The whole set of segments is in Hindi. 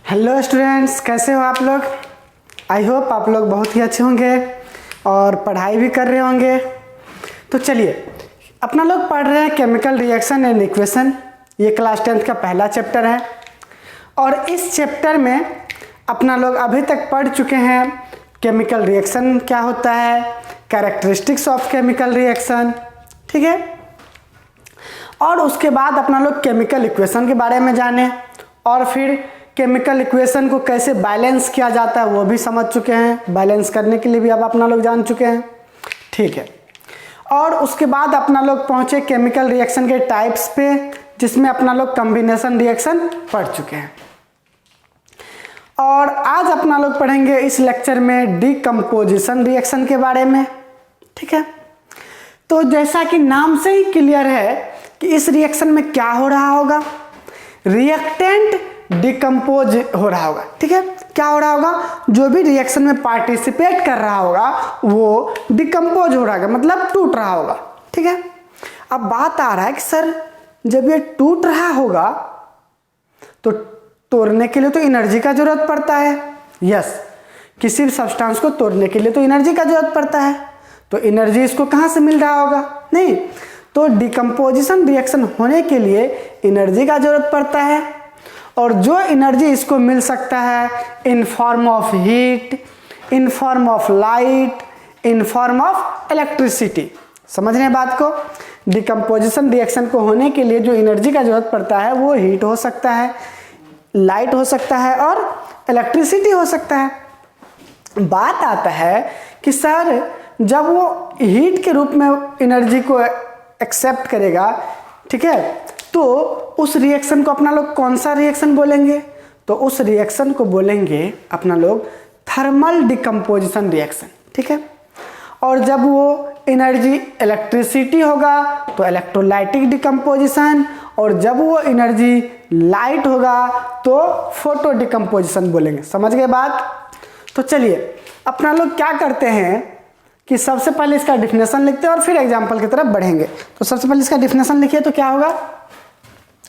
हेलो स्टूडेंट्स, कैसे हो आप लोग। आई होप आप लोग बहुत ही अच्छे होंगे और पढ़ाई भी कर रहे होंगे। तो चलिए, अपना लोग पढ़ रहे हैं केमिकल रिएक्शन एंड इक्वेशन। ये क्लास 10th का पहला चैप्टर है और इस चैप्टर में अपना लोग अभी तक पढ़ चुके हैं केमिकल रिएक्शन क्या होता है, कैरेक्टरिस्टिक्स ऑफ केमिकल रिएक्शन, ठीक है। और उसके बाद अपना लोग केमिकल इक्वेशन के बारे में जाने और फिर केमिकल इक्वेशन को कैसे बैलेंस किया जाता है वो भी समझ चुके हैं। बैलेंस करने के लिए भी अब अपना लोग जान चुके हैं, ठीक है। और उसके बाद अपना लोग पहुंचे केमिकल रिएक्शन के टाइप्स पे, जिसमें अपना लोग कॉम्बिनेशन रिएक्शन पढ़ चुके हैं। और आज अपना लोग पढ़ेंगे इस लेक्चर में डिकम्पोजिशन रिएक्शन के बारे में, ठीक है। तो जैसा कि नाम से ही क्लियर है कि इस रिएक्शन में क्या हो रहा होगा, रिएक्टेंट डिकम्पोज हो रहा होगा, ठीक है। क्या हो रहा होगा, जो भी रिएक्शन में पार्टिसिपेट कर रहा होगा वो डिकम्पोज हो रहा होगा, मतलब टूट रहा होगा, ठीक है। अब बात आ रहा है कि सर जब ये टूट रहा होगा तो तोड़ने के लिए तो एनर्जी का जरूरत पड़ता है। यस, किसी भी सब्सटेंस को तोड़ने के लिए तो एनर्जी का जरूरत पड़ता है। तो एनर्जी इसको कहाँ से मिल रहा होगा, नहीं तो डिकम्पोजिशन रिएक्शन होने के लिए एनर्जी का जरूरत पड़ता है। और जो एनर्जी इसको मिल सकता है in form of heat, in form of light, in form of electricity. समझ रहे हैं बात को। डिकम्पोजिशन रिएक्शन को होने के लिए जो एनर्जी का जरूरत पड़ता है वो हीट हो सकता है, लाइट हो सकता है और इलेक्ट्रिसिटी हो सकता है। बात आता है कि सर जब वो हीट के रूप में एनर्जी को एक्सेप्ट करेगा, ठीक है, तो उस रिएक्शन को अपना लोग कौन सा रिएक्शन बोलेंगे, तो उस रिएक्शन को बोलेंगे अपना लोग थर्मल डिकम्पोजिशन रिएक्शन, ठीक है। और जब वो एनर्जी इलेक्ट्रिसिटी होगा तो इलेक्ट्रोलाइटिक डिकम्पोजिशन, और जब वो एनर्जी लाइट होगा तो फोटो डिकम्पोजिशन बोलेंगे। समझ गए बात। तो चलिए अपना लोग क्या करते हैं कि सबसे पहले इसका डिफिनेशन लिखते हैं और फिर एग्जाम्पल की तरफ बढ़ेंगे। तो सबसे पहले इसका डिफिनेशन लिखिए तो क्या होगा,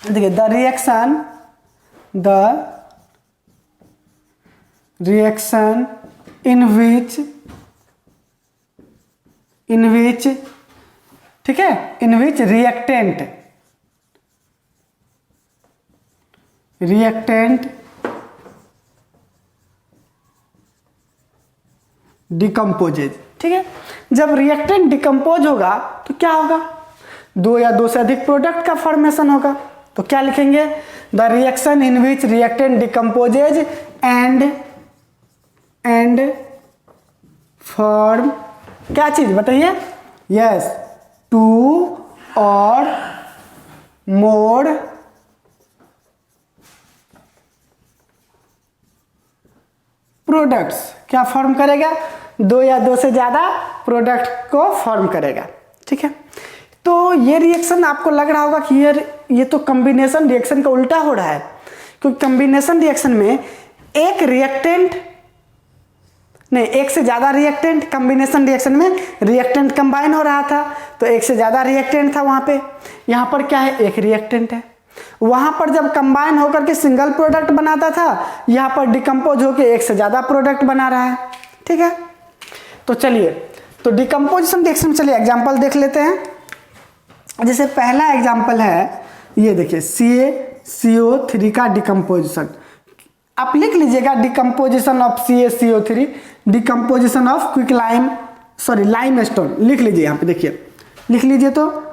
देखिए द रिएक्शन इन विच ठीक है, इन विच रिएक्टेंट डिकम्पोजेज, ठीक है। जब रिएक्टेंट डिकम्पोज होगा तो क्या होगा, दो या दो से अधिक प्रोडक्ट का फॉर्मेशन होगा। तो क्या लिखेंगे, the reaction in which reactant decomposes and form क्या चीज बताइए, यस, टू और मोर प्रोडक्ट्स। क्या फॉर्म करेगा, दो या दो से ज्यादा प्रोडक्ट को फॉर्म करेगा, ठीक है। तो ये रिएक्शन आपको लग रहा होगा कि ये तो कॉम्बिनेशन रिएक्शन का उल्टा हो रहा है, क्योंकि कॉम्बिनेशन रिएक्शन में एक रिएक्टेंट नहीं, एक से ज्यादा रिएक्टेंट, कॉम्बिनेशन रिएक्शन में रिएक्टेंट कंबाइन हो रहा था तो एक से ज्यादा रिएक्टेंट था वहां पे। यहां पर क्या है, एक रिएक्टेंट है। वहां पर जब कंबाइन होकर के सिंगल प्रोडक्ट बनाता था, यहां पर डिकम्पोज होकर एक से ज्यादा प्रोडक्ट बना रहा है, ठीक है। तो चलिए, तो डिकम्पोजिशन रिएक्शन, चलिए एग्जांपल देख लेते हैं। जैसे पहला एग्जांपल है, ये देखिए CaCO3 का डिकम्पोजिशन। आप लिख लीजिएगा decomposition of CaCO3, decomposition of quick limestone लिख लीजिए। यहां पे देखिए, लिख लीजिए तो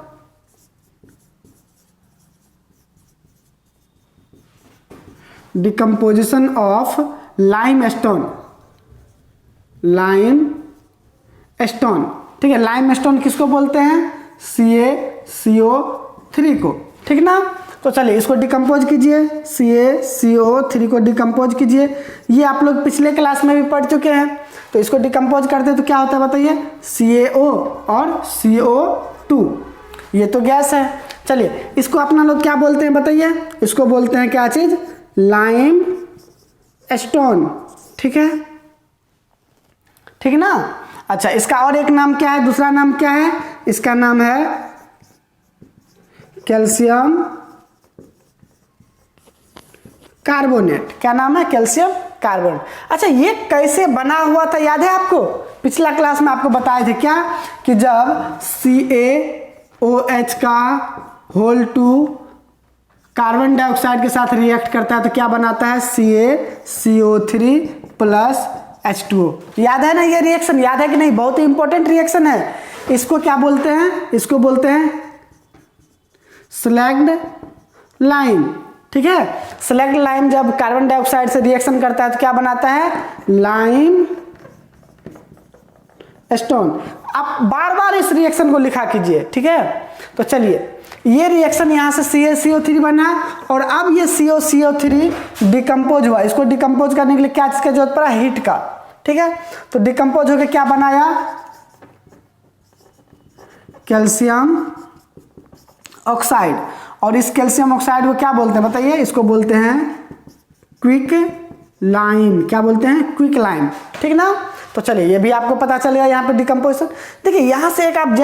डिकम्पोजिशन ऑफ लाइमस्टोन, ठीक है। लाइमस्टोन किसको बोलते हैं, CaCO3 को, ठीक ना। तो चलिए इसको डिकम्पोज कीजिए, CaCO3 को डिकम्पोज कीजिए। ये आप लोग पिछले क्लास में भी पढ़ चुके हैं। तो इसको डिकम्पोज करते तो क्या होता है बताइए, CaO और CO2, ये तो गैस है। चलिए इसको अपना लोग क्या बोलते हैं बताइए, इसको बोलते हैं क्या चीज, लाइमस्टोन, ठीक है, ठीक ना। अच्छा, इसका और एक नाम क्या है, दूसरा नाम क्या है, इसका नाम है कैल्शियम कार्बोनेट, क्या नाम है, कैल्शियम कार्बोनेट। अच्छा ये कैसे बना हुआ था याद है आपको, पिछला क्लास में आपको बताए थे क्या, कि जब CaOH का होल 2 कार्बन डाइऑक्साइड के साथ रिएक्ट करता है तो क्या बनाता है, CaCO3 प्लस H2O। याद है ना ये रिएक्शन, याद है कि नहीं, बहुत ही इंपॉर्टेंट रिएक्शन है। इसको क्या बोलते हैं, इसको बोलते हैं स्लैग्ड लाइम, ठीक है। स्लैग्ड लाइम जब कार्बन डाइऑक्साइड से रिएक्शन करता है तो क्या बनाता है, लाइम स्टोन। आप बार बार इस रिएक्शन को लिखा कीजिए, ठीक है। तो चलिए ये रिएक्शन यहाँ से CaCO3 बना और अब ये CaCO3 डिकम्पोज हुआ। इसको डिकम्पोज करने के लिए क्या चीज का जरूरत पड़ा, हीट का, ठीक है। तो डिकम्पोज होकर क्या बनाया, कैल्शियम ऑक्साइड। और इस कैल्शियम ऑक्साइड को क्या बोलते हैं बताइए, इसको बोलते हैं क्विक लाइम। क्या बोलते हैं, क्विक लाइम, ठीक ना। तो चलिए ये भी आपको पता चलेगा यहाँ पे डिकम्पोजिशन। देखिए यहाँ से एक आप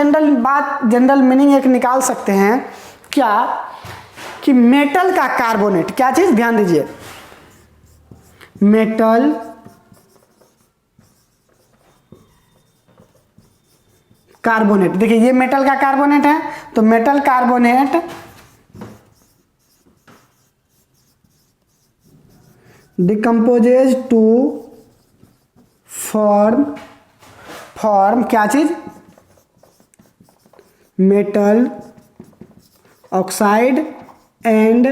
जनरल मीनिंग एक निकाल सकते हैं क्या, कि मेटल का कार्बोनेट, क्या चीज, ध्यान दीजिए, मेटल कार्बोनेट। देखिए ये मेटल का कार्बोनेट है, तो metal carbonate decomposes to form क्या चीज, metal oxide and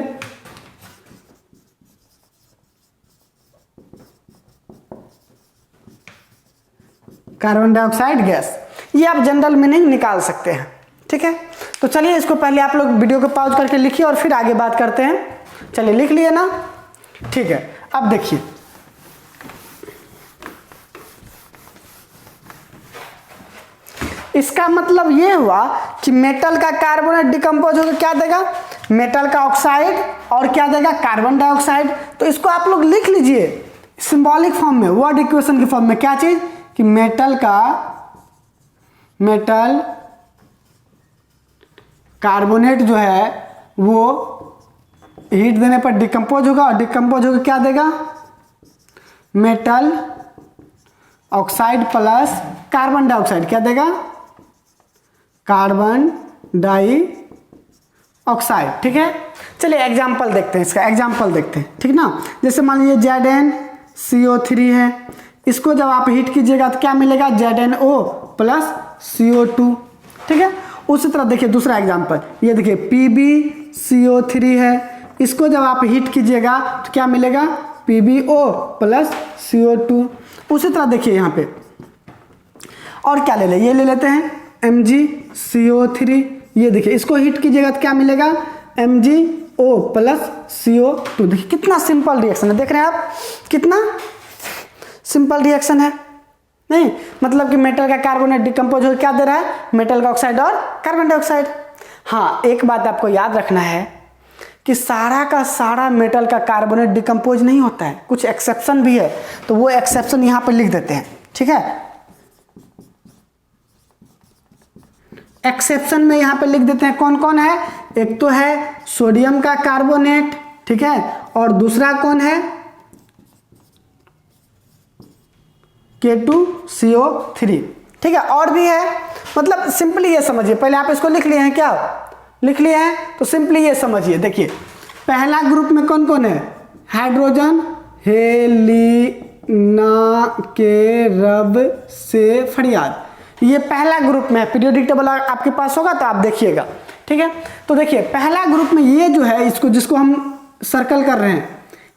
carbon dioxide gas. ये आप जनरल मीनिंग निकाल सकते हैं, ठीक है। तो चलिए इसको पहले आप लोग वीडियो को पॉज करके लिखिए और फिर आगे बात करते हैं। चलिए लिख लिए ना, ठीक है। अब देखिए इसका मतलब ये हुआ कि मेटल का कार्बोनेट डिकम्पोज होकर क्या देगा, मेटल का ऑक्साइड और क्या देगा, कार्बन डाइऑक्साइड। तो इसको आप लोग लिख लीजिए सिंबॉलिक फॉर्म में, वर्ड इक्वेशन की फॉर्म में, क्या चीज, कि मेटल कार्बोनेट जो है वो हीट देने पर डिकम्पोज होगा और डिकम्पोज होकर क्या देगा, metal oxide plus carbon dioxide, क्या देगा, कार्बन डाई ऑक्साइड, ठीक है। चलिए एग्जाम्पल देखते हैं, इसका एग्जाम्पल देखते हैं, ठीक ना। जैसे मान लीजिए ZnCO3 है, इसको जब आप हीट कीजिएगा तो क्या मिलेगा, ZnO प्लस CO2, ठीक है। उसी तरह देखिए दूसरा एग्जाम्पल, ये देखिए PbCO3 है, इसको जब आप हीट कीजिएगा तो क्या मिलेगा, PbO प्लस CO2। उसी तरह देखिए यहाँ पे और क्या ले ले, ये ले लेते हैं MgCO3, ये देखिए इसको हीट कीजिएगा तो क्या मिलेगा, MgO प्लस CO2। देखिए कितना सिंपल रिएक्शन है, देख रहे हैं आप कितना सिंपल रिएक्शन है। नहीं मतलब कि मेटल का कार्बोनेट डिकम्पोज हो क्या दे रहा है, मेटल का ऑक्साइड और कार्बन डाइऑक्साइड। हाँ एक बात आपको याद रखना है कि सारा का सारा मेटल का कार्बोनेट डिकम्पोज नहीं होता है, कुछ एक्सेप्शन भी है, तो वो एक्सेप्शन यहाँ पर लिख देते हैं, ठीक है। एक्सेप्शन में यहाँ पे लिख देते हैं कौन कौन है, एक तो है सोडियम का कार्बोनेट, ठीक है, और दूसरा कौन है K2CO3, ठीक है, और भी है। मतलब सिंपली ये समझिए, पहले आप इसको लिख लिए हैं, क्या लिख लिए हैं, तो सिंपली ये समझिए। देखिए पहला ग्रुप में कौन कौन है, हाइड्रोजन, हेलिना के रब से फरियाद, ये पहला ग्रुप में है। पीरियोडिक टेबल आपके पास होगा तो आप देखिएगा, ठीक है। तो देखिए पहला ग्रुप में ये जो है, इसको जिसको हम सर्कल कर रहे हैं,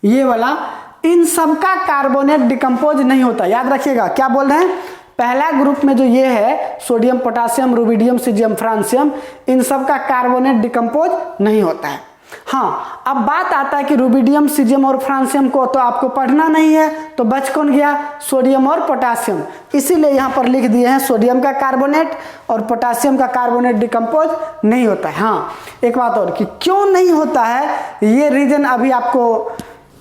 ये वाला, इन सबका कार्बोनेट डिकम्पोज नहीं होता, याद रखिएगा। क्या बोल रहे हैं, पहला ग्रुप में जो ये है sodium, potassium, rubidium, caesium, francium, इन सब का कार्बोनेट डिकम्पोज नहीं होता है। हाँ अब बात आता है कि रुबिडियम, सीजियम और फ्रांसियम को तो आपको पढ़ना नहीं है, तो बच कौन गया, सोडियम और पोटासियम। इसीलिए यहाँ पर लिख दिए हैं सोडियम का कार्बोनेट और पोटासियम का कार्बोनेट डिकम्पोज नहीं होता है। हाँ एक बात और कि क्यों नहीं होता है, ये रीजन अभी आपको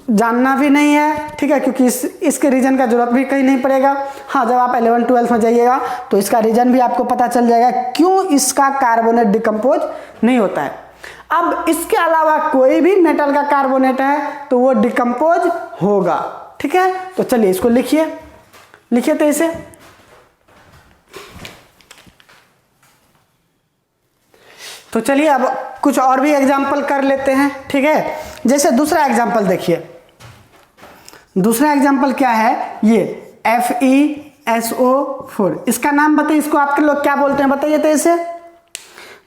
जानना भी नहीं है, ठीक है, क्योंकि इसके रीजन का जरूरत भी कहीं नहीं पड़ेगा। हाँ जब आप 11-12 में जाइएगा तो इसका रीजन भी आपको पता चल जाएगा क्यों इसका कार्बोनेट डिकम्पोज नहीं होता है। अब इसके अलावा कोई भी मेटल का कार्बोनेट है तो वो डिकम्पोज होगा, ठीक है। तो चलिए इसको लिखिए तो इसे तो चलिए अब कुछ और भी एग्जाम्पल कर लेते हैं, ठीक है। जैसे दूसरा एग्जाम्पल देखिए, दूसरा एग्जाम्पल क्या है, ये FeSO4, इसका नाम बताइए, इसको आपके लोग क्या बोलते हैं बताइए तो इसे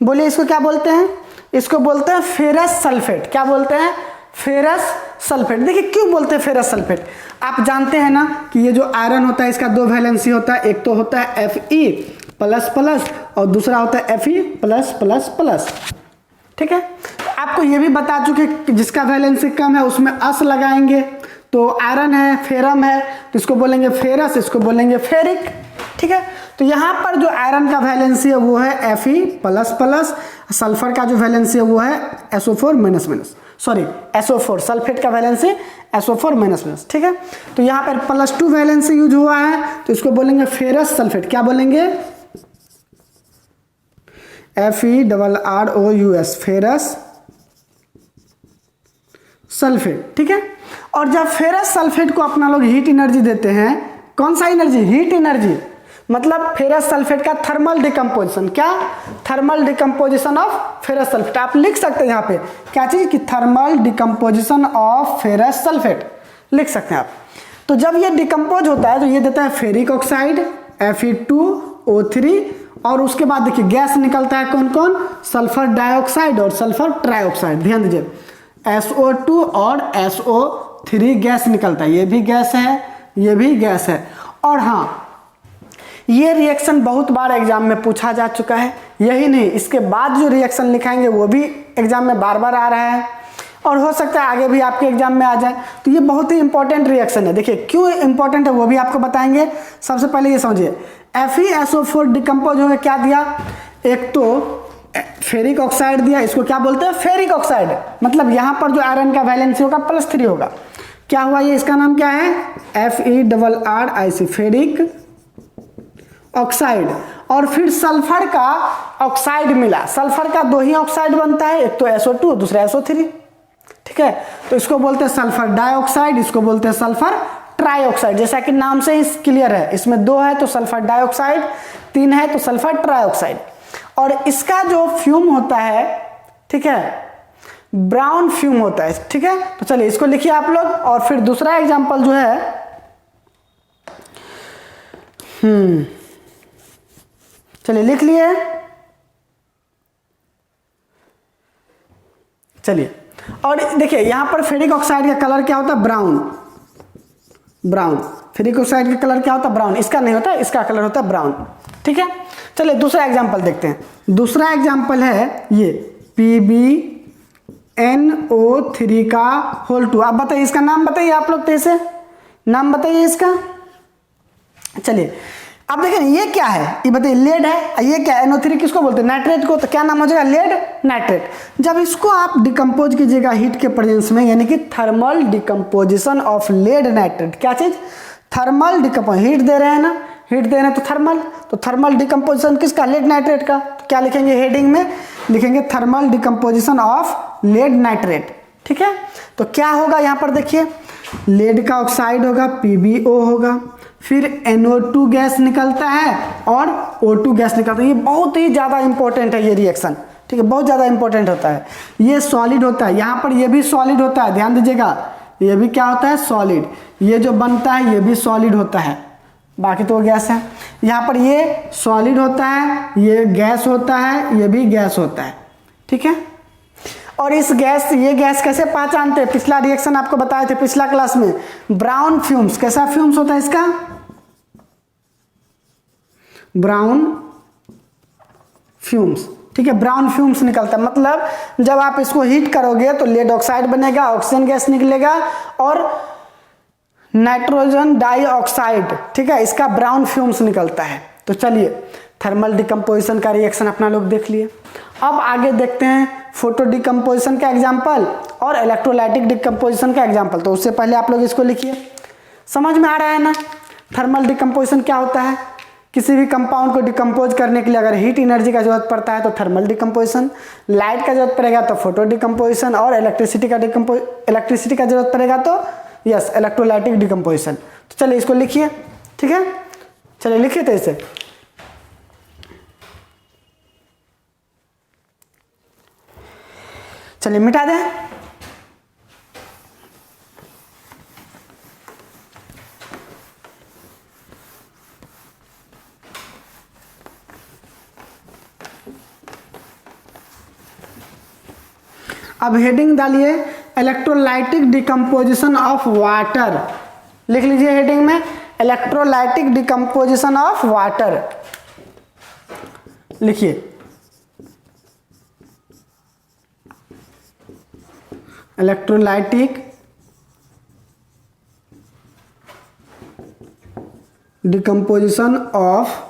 बोलिए, इसको क्या बोलते हैं, इसको बोलते हैं फेरस सल्फेट। क्या बोलते हैं, फेरस सल्फेट। देखिए क्यों बोलते हैं फेरस सल्फेट, आप जानते हैं ना कि ये जो आयरन होता है इसका दो वैलेंसी होता है, एक तो होता है Fe++ और दूसरा होता है Fe+++, ठीक है। तो आपको ये भी बता चुके कि जिसका वैलेंसी कम है उसमें अस लगाएंगे, तो आयरन है, फेरम है, तो इसको बोलेंगे फेरस, इसको बोलेंगे फेरिक, ठीक है। तो यहाँ पर जो आयरन का वैलेंसी है वो है Fe++, सल्फर का जो वैलेंसी है वो है SO4-, सल्फेट का वैलेंसी SO4-, ठीक है। तो यहाँ पर +2 वैलेंसी यूज हुआ है तो इसको बोलेंगे फेरस सल्फेट। क्या बोलेंगे, FeRROUS, फेरस सल्फेट, ठीक है। और जब फेरस सल्फेट को अपना लोग हीट एनर्जी देते हैं, कौन सा एनर्जी, हीट एनर्जी, मतलब फेरस सल्फेट का थर्मल डिकम्पोजिशन, क्या, thermal decomposition of ferrous sulphate. आप लिख सकते हैं यहाँ पे क्या चीज कि thermal decomposition of ferrous sulphate लिख सकते हैं आप। तो जब ये डिकम्पोज होता है तो ये देता है फेरिक ऑक्साइड Fe2O3, और उसके बाद देखिए गैस निकलता है कौन कौन, सल्फर डाइऑक्साइड और सल्फर ट्राइऑक्साइड। ध्यान दीजिए SO2 और SO3 गैस निकलता है, ये भी गैस है, ये भी गैस है। और हाँ, ये रिएक्शन बहुत बार एग्जाम में पूछा जा चुका है, यही नहीं इसके बाद जो रिएक्शन लिखाएंगे वो भी एग्जाम में बार बार आ रहा है और हो सकता है आगे भी आपके एग्जाम में आ जाए। तो ये बहुत ही इंपॉर्टेंट रिएक्शन है। देखिए क्यों इंपॉर्टेंट है वो भी आपको बताएंगे। सबसे पहले ये समझिए, FeSO4 डिकम्पोज होकर क्या दिया, एक तो फेरिक ऑक्साइड दिया, इसको क्या बोलते हैं, फेरिक ऑक्साइड, मतलब यहाँ पर जो आयरन का वैलेंसी होगा +3 होगा। क्या हुआ ये, इसका नाम क्या है, FeRRIC, फेरिक ऑक्साइड। और फिर सल्फर का ऑक्साइड मिला, सल्फर का दो ही ऑक्साइड बनता है, एक तो SO2 और दूसरा SO3, ठीक है। तो इसको बोलते हैं सल्फर डाइऑक्साइड, इसको बोलते हैं सल्फर ट्राइऑक्साइड। जैसा कि नाम से ही क्लियर है, इसमें 2 है तो सल्फर डाइऑक्साइड, 3 है तो सल्फर ट्राइऑक्साइड। और इसका जो फ्यूम होता है, ठीक है, ब्राउन फ्यूम होता है, ठीक है। तो चलिए इसको लिखिए आप लोग। और फिर दूसरा एग्जांपल जो है, चलिए लिख लिए, चलिए। और देखिए यहां पर फेरिक ऑक्साइड का कलर क्या होता है, ब्राउन। फेरिक ऑक्साइड का कलर क्या होता है, ब्राउन। इसका नहीं होता, इसका कलर होता है ब्राउन, ठीक है। चलिए दूसरा एग्जांपल देखते हैं। दूसरा एग्जांपल है ये PbNO3 का होल 2। आप बताइए इसका नाम बताइए आप लोग, कैसे नाम बताइए इसका। चलिए अब देखिए ये क्या है, ये बताइए लेड है, ये क्या है, NO3 किसको बोलते हैं, नाइट्रेट को। तो क्या नाम हो जाएगा, लेड नाइट्रेट। जब इसको आप डिकम्पोज कीजिएगा हीट के प्रेजेंस में, यानी कि thermal decomposition of lead nitrate, क्या चीज, थर्मल डिकम्पोज, हीट दे रहे हैं ना, हीट दे रहे हैं तो थर्मल डिकम्पोजिशन किसका, लेड नाइट्रेट का। तो क्या लिखेंगे, हेडिंग में लिखेंगे thermal decomposition of lead nitrate, ठीक है। तो क्या होगा यहाँ पर देखिए, लेड का ऑक्साइड होगा, PbO होगा, फिर NO2 गैस निकलता है और O2 गैस निकलता है। ये बहुत ही ज़्यादा इंपॉर्टेंट है ये रिएक्शन, ठीक है, बहुत ज़्यादा इंपॉर्टेंट होता है। ये सॉलिड होता है, यहाँ पर ये भी सॉलिड होता है, ध्यान दीजिएगा, ये भी क्या होता है, सॉलिड। ये जो बनता है ये भी सॉलिड होता है, बाकी तो गैस है। यहाँ पर ये सॉलिड होता है, ये गैस होता है, ये भी गैस होता है, ठीक है। और इस गैस, ये गैस कैसे पहचानते हैं, पिछला रिएक्शन आपको बताए थे पिछला क्लास में, ब्राउन फ्यूम्स। कैसा फ्यूम्स होता है इसका, ब्राउन फ्यूम्स, ठीक है, ब्राउन फ्यूम्स निकलता है। मतलब जब आप इसको हीट करोगे तो लेड ऑक्साइड बनेगा, ऑक्सीजन गैस निकलेगा और नाइट्रोजन डाइऑक्साइड, ठीक है, इसका ब्राउन फ्यूम्स निकलता है। तो चलिए थर्मल डिकम्पोजिशन का रिएक्शन अपना लोग देख लिए। अब आगे देखते हैं फोटो डिकम्पोजिशन का एग्जाम्पल और इलेक्ट्रोलाइटिक डिकम्पोजिशन का एग्जाम्पल। तो उससे पहले आप लोग इसको लिखिए, समझ में आ रहा है ना थर्मल डिकम्पोजिशन क्या होता है। किसी भी कंपाउंड को डिकम्पोज करने के लिए अगर हीट एनर्जी का जरूरत पड़ता है तो थर्मल डिकम्पोजिशन, लाइट का जरूरत पड़ेगा तो फोटो डिकम्पोजिशन, और इलेक्ट्रिसिटी का जरूरत पड़ेगा तो यस इलेक्ट्रोलाइटिक डिकम्पोजिशन। तो चलिए इसको लिखिए, ठीक है, चलिए लिखिए तो इसे। चलिए मिटा दें। अब हेडिंग डालिए इलेक्ट्रोलाइटिक डिकम्पोजिशन ऑफ वाटर, लिख लीजिए हेडिंग में इलेक्ट्रोलाइटिक डिकम्पोजिशन ऑफ वाटर लिखिए। इलेक्ट्रोलाइटिक डिकम्पोजिशन ऑफ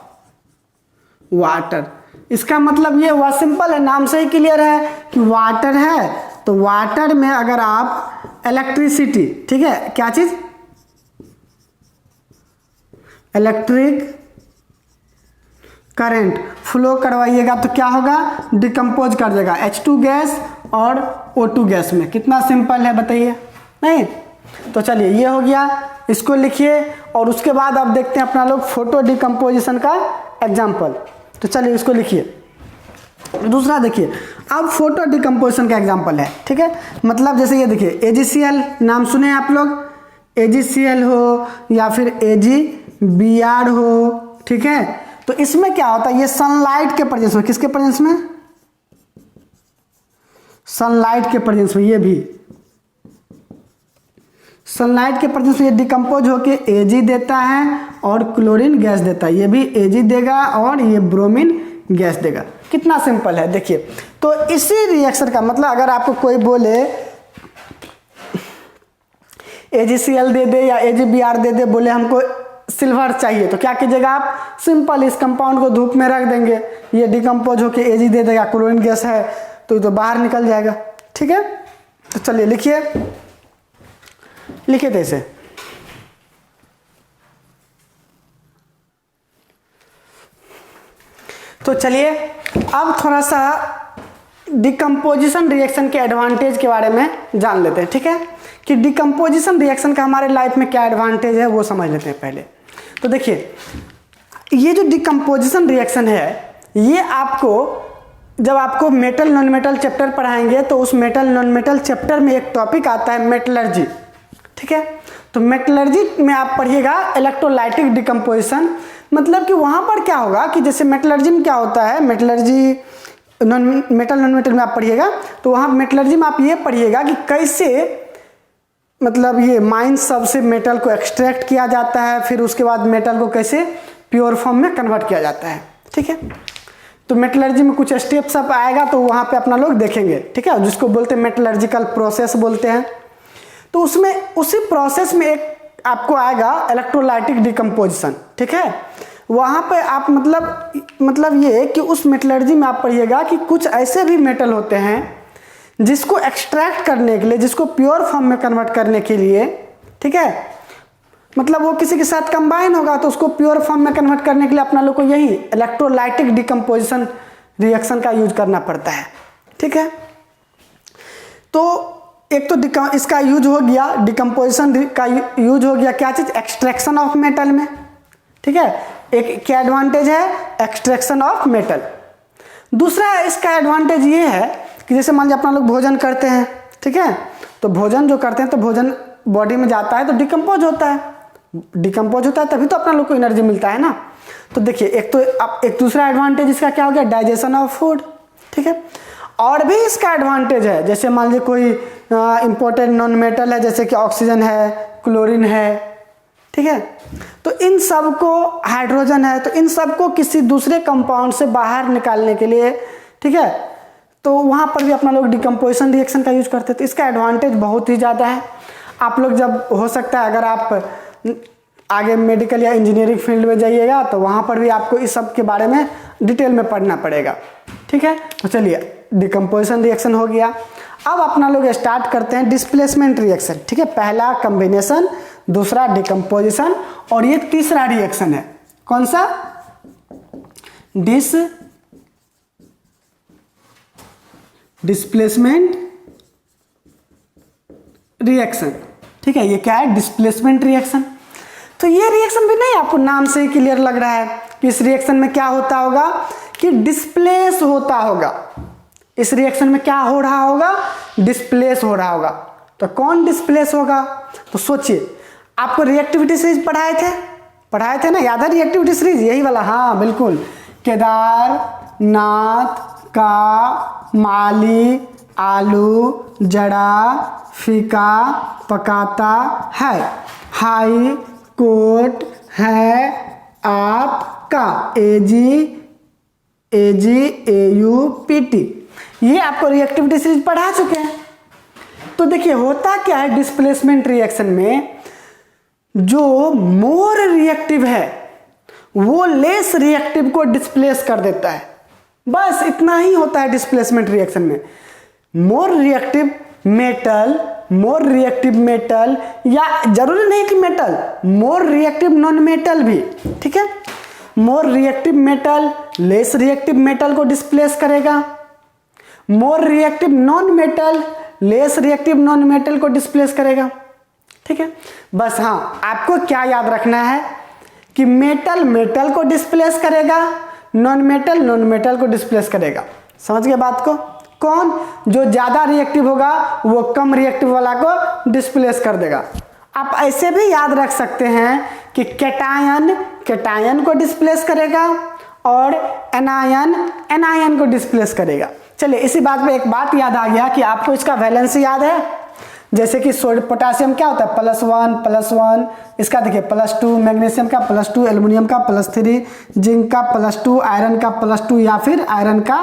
वाटर, इसका मतलब ये हुआ सिंपल है, नाम से ही क्लियर है कि वाटर है तो वाटर में अगर आप इलेक्ट्रिसिटी, ठीक है, क्या चीज, इलेक्ट्रिक करंट फ्लो करवाइएगा तो क्या होगा, डिकम्पोज कर देगा H2 गैस और O2 गैस में। कितना सिंपल है बताइए, नहीं? तो चलिए ये हो गया, इसको लिखिए और उसके बाद आप देखते हैं अपना लोग फोटो डिकम्पोजिशन का एग्जाम्पल। तो चलिए इसको लिखिए। दूसरा देखिए, अब फोटो डिकम्पोजिशन का एग्जाम्पल है, ठीक है, मतलब जैसे ये देखिए AgCl नाम सुने आप लोग, AgCl हो या फिर AgBr हो, ठीक है, तो इसमें क्या होता है, ये सनलाइट के प्रेजेंस में, किसके प्रेजेंस में, सनलाइट के प्रेजेंस में, ये भी सनलाइट के प्रेजेंस में ये डिकम्पोज होके Ag देता है और क्लोरीन गैस देता है, ये भी Ag देगा और ये ब्रोमीन गैस देगा। कितना सिंपल है देखिए। तो इसी रिएक्शन का मतलब अगर आपको कोई बोले AgCl दे दे या AgBr दे दे, बोले हमको सिल्वर चाहिए, तो क्या कीजिएगा आप, सिंपल इस कंपाउंड को धूप में रख देंगे, ये डिकम्पोज होके Ag दे देगा, क्लोरीन गैस है तो ये तो बाहर निकल जाएगा, ठीक है। तो चलिए लिखिए, लिखिए तो इसे। तो चलिए अब थोड़ा सा डिकम्पोजिशन रिएक्शन के एडवांटेज के बारे में जान लेते हैं, ठीक है, कि डिकम्पोजिशन रिएक्शन का हमारे लाइफ में क्या एडवांटेज है वो समझ लेते हैं पहले। तो देखिए ये जो डिकम्पोजिशन रिएक्शन है, ये आपको जब आपको मेटल नॉन मेटल चैप्टर पढ़ाएंगे तो उस मेटल नॉन मेटल चैप्टर में एक टॉपिक आता है मेटलर्जी, ठीक है। तो मेटलर्जी में आप पढ़िएगा इलेक्ट्रोलाइटिक डिकम्पोजिशन, मतलब कि वहाँ पर क्या होगा कि जैसे मेटलर्जी में क्या होता है, मेटलर्जी मेटल नॉन मेटल में आप पढ़िएगा तो वहाँ मेटलर्जी में आप ये पढ़िएगा कि कैसे मतलब ये माइन सबसे मेटल को एक्सट्रैक्ट किया जाता है, फिर उसके बाद मेटल को कैसे प्योर फॉर्म में कन्वर्ट किया जाता है, ठीक है। तो मेटलर्जी में कुछ स्टेप्स अब आएगा तो वहाँ पे अपना लोग देखेंगे, ठीक है, जिसको बोलते हैं मेटलर्जिकल प्रोसेस बोलते हैं। तो उसमें उसी प्रोसेस में एक आपको आएगा इलेक्ट्रोलाइटिक डिकम्पोजिशन, ठीक है। वहाँ पे आप मतलब ये कि उस मेटलर्जी में आप पढ़िएगा कि कुछ ऐसे भी मेटल होते हैं जिसको एक्सट्रैक्ट करने के लिए, जिसको प्योर फॉर्म में कन्वर्ट करने के लिए, ठीक है, मतलब वो किसी के साथ कंबाइन होगा तो उसको प्योर फॉर्म में कन्वर्ट करने के लिए अपना लोग को यही इलेक्ट्रोलाइटिक डिकम्पोजिशन रिएक्शन का यूज करना पड़ता है, ठीक है। तो एक तो इसका यूज हो गया, डिकम्पोजिशन का यूज हो गया क्या चीज, एक्सट्रैक्शन ऑफ मेटल में, ठीक है। एक क्या एडवांटेज है, एक्सट्रैक्शन ऑफ मेटल। दूसरा इसका एडवांटेज ये है कि जैसे मान लीजिए अपना लोग भोजन करते हैं, ठीक है, तो भोजन जो करते हैं तो भोजन बॉडी में जाता है तो डिकम्पोज होता है, डिकम्पोज होता है तभी तो अपना लोग को एनर्जी मिलता है ना। तो देखिए एक दूसरा एडवांटेज इसका क्या हो गया, डाइजेशन ऑफ फूड, ठीक है। और भी इसका एडवांटेज है, जैसे मान लीजिए कोई इंपॉर्टेंट नॉन मेटल है जैसे कि ऑक्सीजन है, क्लोरीन है, ठीक है, तो इन सब को, हाइड्रोजन है, तो इन सब को किसी दूसरे कंपाउंड से बाहर निकालने के लिए, ठीक है, तो वहाँ पर भी अपना लोग डिकम्पोजिशन रिएक्शन का यूज करते हैं। तो इसका एडवांटेज बहुत ही ज़्यादा है। आप लोग जब हो सकता है अगर आप आगे मेडिकल या इंजीनियरिंग फील्ड में जाइएगा तो वहाँ पर भी आपको इस सब के बारे में डिटेल में पढ़ना पड़ेगा, ठीक है। तो चलिए डिकम्पोजिशन रिएक्शन हो गया। अब अपना लोग स्टार्ट करते हैं डिस्प्लेसमेंट रिएक्शन, ठीक है। पहला कॉम्बिनेशन, दूसरा डिकम्पोजिशन और ये तीसरा रिएक्शन है, कौन सा, डिस्प्लेसमेंट रिएक्शन। ठीक है, ये क्या है? Displacement reaction. तो ये रिएक्शन भी नहीं आपको नाम से ही क्लियर लग रहा है कि इस रिएक्शन में क्या होता होगा कि डिस्प्लेस होता होगा। इस रिएक्शन में क्या हो रहा होगा? डिस्प्लेस हो रहा होगा। तो कौन डिस्प्लेस होगा? तो सोचिए, आपको रिएक्टिविटी सीरीज पढ़ाए थे ना, याद है रिएक्टिविटी सीरीज? यही वाला, हाँ बिल्कुल। केदारनाथ का माली आलू जड़ा फीका पकाता है, हाई कोर्ट है आपका, AGAUPT। ये आपको रिएक्टिविटी सीरीज पढ़ा चुके हैं। तो देखिए होता क्या है डिस्प्लेसमेंट रिएक्शन में, जो मोर रिएक्टिव है वो लेस रिएक्टिव को डिस्प्लेस कर देता है। बस इतना ही होता है डिस्प्लेसमेंट रिएक्शन में। मोर रिएक्टिव मेटल, या जरूरी नहीं कि metal, more reactive non metal भी, ठीक है। More reactive metal less reactive metal को डिस्प्लेस करेगा, more reactive non metal less reactive non metal को डिस्प्लेस करेगा, ठीक है। बस हाँ, आपको क्या याद रखना है कि मेटल मेटल को डिस्प्लेस करेगा, नॉन मेटल को डिस्प्लेस करेगा। समझ गए बात को? कौन? जो ज्यादा रिएक्टिव होगा वो कम रिएक्टिव वाला को डिस्प्लेस कर देगा। आप ऐसे भी याद रख सकते हैं कि कैटायन को डिस्प्लेस करेगा और एनायन को डिस्प्लेस करेगा। चलिए इसी बात पे एक बात याद आ गया कि आपको इसका वैलेंसी याद है। जैसे कि पोटासियम क्या होता है? +1, इसका देखिए +2, मैग्नीशियम का +2, एल्युमिनियम का +3, जिंक का +2, आयरन का +2 या फिर आयरन का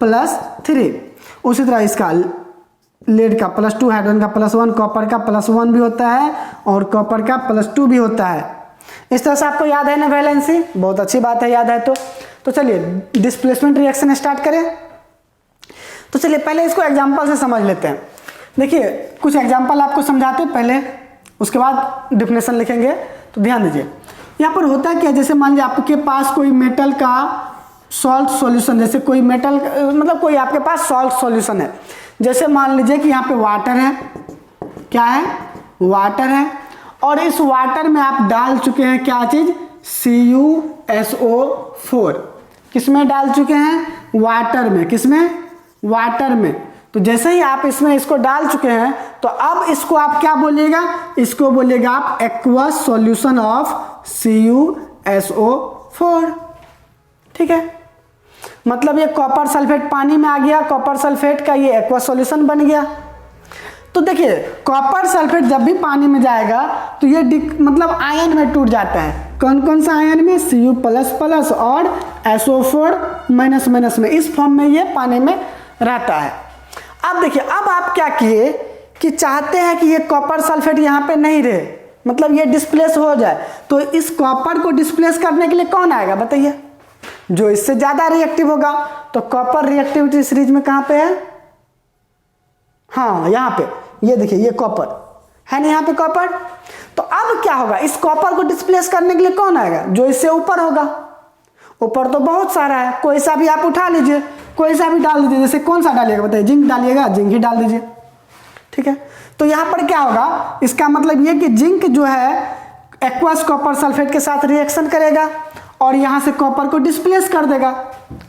+3। उसी तरह इसका लेड का +2, हाइड्रोजन का +1, कॉपर का +1 भी होता है और कॉपर का +2 भी होता है। इस तरह से आपको याद है ना वैलेंसी? बहुत अच्छी बात है, याद है तो चलिए डिस्प्लेसमेंट रिएक्शन स्टार्ट करें। तो चलिए पहले इसको एग्जांपल से समझ लेते हैं। देखिए कुछ एग्जांपल आपको समझाते हैं पहले, उसके बाद डिफिनेशन लिखेंगे। तो ध्यान दीजिए, यहाँ पर होता क्या, जैसे मान लीजिए आपके पास कोई मेटल का सॉल्ट सॉल्यूशन, जैसे कोई मेटल मतलब कोई आपके पास सॉल्ट सॉल्यूशन है। जैसे मान लीजिए कि यहाँ पे वाटर है, क्या है? वाटर है, और इस वाटर में आप डाल चुके हैं क्या चीज? CuSO4। किसमें डाल चुके हैं? वाटर में। किसमें? वाटर में। तो जैसे ही आप इसमें इसको डाल चुके हैं तो अब इसको आप क्या बोलिएगा? इसको बोलिएगा आप एक्वस सॉल्यूशन ऑफ CuSO4, ठीक है। मतलब ये कॉपर सल्फेट पानी में आ गया, कॉपर सल्फेट का ये एक्वस सॉल्यूशन बन गया। तो देखिए कॉपर सल्फेट जब भी पानी में जाएगा तो ये मतलब आयन में टूट जाता है। कौन कौन सा आयन में? Cu++ और SO4- में। इस फॉर्म में ये पानी में रहता है। अब देखिए, अब आप क्या किए कि चाहते हैं कि ये कॉपर सल्फेट यहाँ पे नहीं रहे, मतलब ये डिस्प्लेस हो जाए। तो इस कॉपर को डिस्प्लेस करने के लिए कौन आएगा बताइए? जो इससे ज्यादा रिएक्टिव होगा। तो कॉपर रिएक्टिविटी सीरीज में कहां पे है? हाँ यहाँ पे, ये देखिए ये कॉपर है ना, यहाँ पे कॉपर। तो अब क्या होगा? इस कॉपर को डिस्प्लेस करने के लिए कौन आएगा? जो इससे ऊपर होगा। ऊपर तो बहुत सारा है, कोई सा भी आप उठा लीजिए, कोई सा भी डाल दीजिए। जैसे कौन सा डालिएगा बताइए? जिंक डालिएगा, जिंक ही डाल दीजिए, ठीक है। तो यहां पर क्या होगा? इसका मतलब ये कि जिंक जो है एक्वस कॉपर सल्फेट के साथ रिएक्शन करेगा और यहां से कॉपर को डिस्प्लेस कर देगा,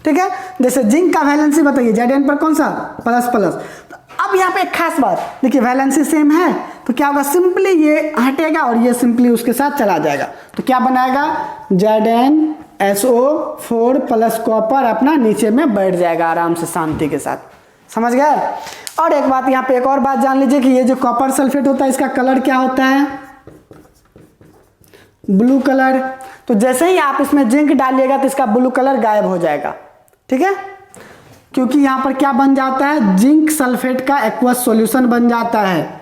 ठीक है। जैसे जिंक का वैलेंसी बताइए, Zn पर कौन सा? ++। तो अब यहाँ पे एक खास बात देखिए, वैलेंसी सेम है तो क्या होगा? सिंपली ये हटेगा और ये सिंपली उसके साथ चला जाएगा। तो क्या बनाएगा? ZnSO4 + कॉपर अपना नीचे में बैठ जाएगा आराम से, शांति के साथ। समझ गए? और एक बात यहाँ पे, एक और बात जान लीजिए कि ये जो कॉपर सल्फेट होता है इसका कलर क्या होता है? Blue colour. तो जैसे ही आप इसमें जिंक डालिएगा तो इसका ब्लू कलर गायब हो जाएगा, ठीक है। क्योंकि यहां पर क्या बन जाता है? जिंक सल्फेट का एक्वस सॉल्यूशन बन जाता है।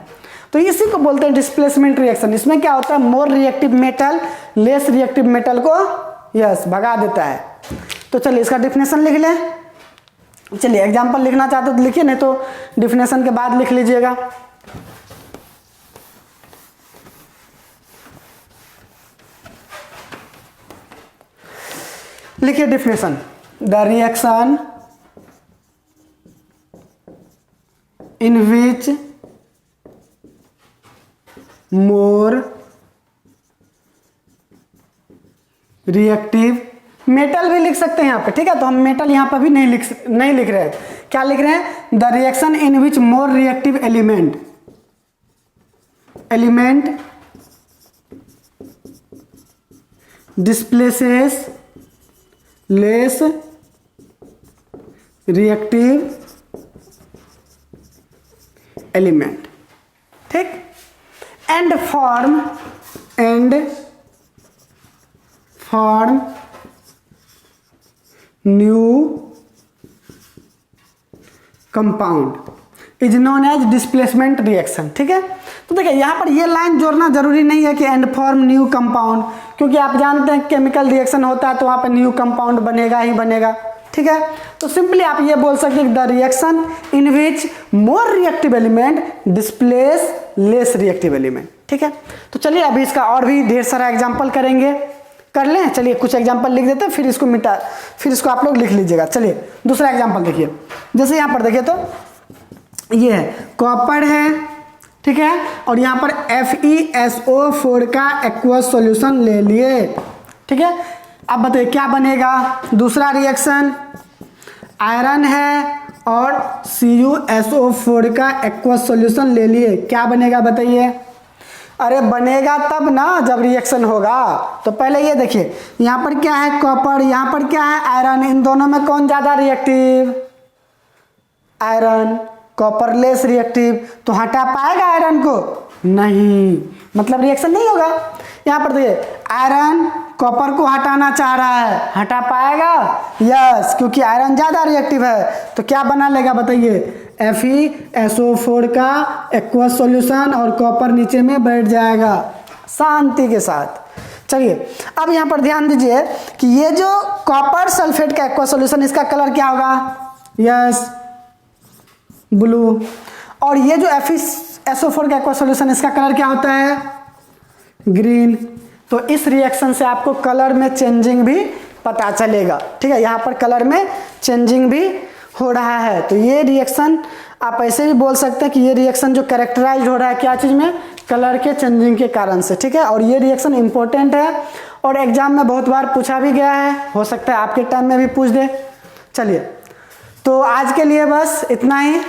तो इसी को बोलते हैं डिस्प्लेसमेंट रिएक्शन। इसमें क्या होता है? More reactive metal less reactive metal को भगा देता है। तो चलिए इसका डिफिनेशन लिख लें। चलिए एग्जांपल लिखना चाहते हो तो लिखिए, नहीं तो डिफिनेशन के बाद लिख लीजिएगा। लिखिए definition, the reaction in which more reactive, metal भी लिख सकते हैं यहाँ पे, ठीक है। तो हम मेटल यहाँ पर भी नहीं लिख रहे हैं, क्या लिख रहे हैं, the reaction in which more reactive element displaces less reactive element, ठीक। And form new compound is known as displacement reaction, ठीक है। तो देखिए यहाँ पर ये लाइन जोड़ना जरूरी नहीं है कि एंड फॉर्म न्यू कंपाउंड, क्योंकि आप जानते हैं केमिकल रिएक्शन होता है तो वहाँ पर न्यू कंपाउंड बनेगा ही बनेगा, ठीक है। तो सिंपली आप ये बोल सकते हैं the reaction in which more reactive element displace less reactive element, ठीक है। तो चलिए अभी इसका और भी ढेर सारा एग्जाम्पल कर लें। चलिए कुछ एग्जाम्पल लिख देते हैं, फिर इसको आप लोग लिख लीजिएगा। चलिए दूसरा एग्जाम्पल देखिए, जैसे यहाँ पर देखिए तो ये है कॉपर है, ठीक है, और यहाँ पर FeSO4 का एक्वस सॉल्यूशन ले लिए, ठीक है। अब बताइए क्या बनेगा, दूसरा रिएक्शन आयरन है और CuSO4 का एक्वस सॉल्यूशन ले लिए, क्या बनेगा बताइए। अरे बनेगा तब ना जब रिएक्शन होगा। तो पहले ये देखिए यहाँ पर क्या है कॉपर, यहाँ पर क्या है आयरन, इन दोनों में कौन ज़्यादा reactive, iron. Copper less reactive, तो हटा पाएगा आयरन को, नहीं, मतलब रिएक्शन नहीं होगा। यहाँ पर देखिए आयरन कॉपर को हटाना चाह रहा है, हटा पाएगा, यस, क्योंकि आयरन ज़्यादा रिएक्टिव है। तो क्या बना लेगा बताइए, FeSO4 का एक्वस सॉल्यूशन और कॉपर नीचे में बैठ जाएगा शांति के साथ। चलिए अब यहाँ पर ध्यान दीजिए कि ये जो कॉपर सल्फेट का एक्वस सॉल्यूशन, इसका कलर क्या होगा, यस ब्लू, और ये जो FeSO4 का एक्वस सॉल्यूशन, इसका कलर क्या होता है, ग्रीन। तो इस रिएक्शन से आपको कलर में चेंजिंग भी पता चलेगा, ठीक है। यहाँ पर कलर में चेंजिंग भी हो रहा है। तो ये रिएक्शन आप ऐसे भी बोल सकते हैं कि ये रिएक्शन जो कैरेक्टराइज हो रहा है क्या चीज़ में, कलर के चेंजिंग के कारण से, ठीक है। और ये रिएक्शन इंपॉर्टेंट है और एग्जाम में बहुत बार पूछा भी गया है, हो सकता है आपके टाइम में भी पूछ दे। चलिए तो आज के लिए बस इतना ही।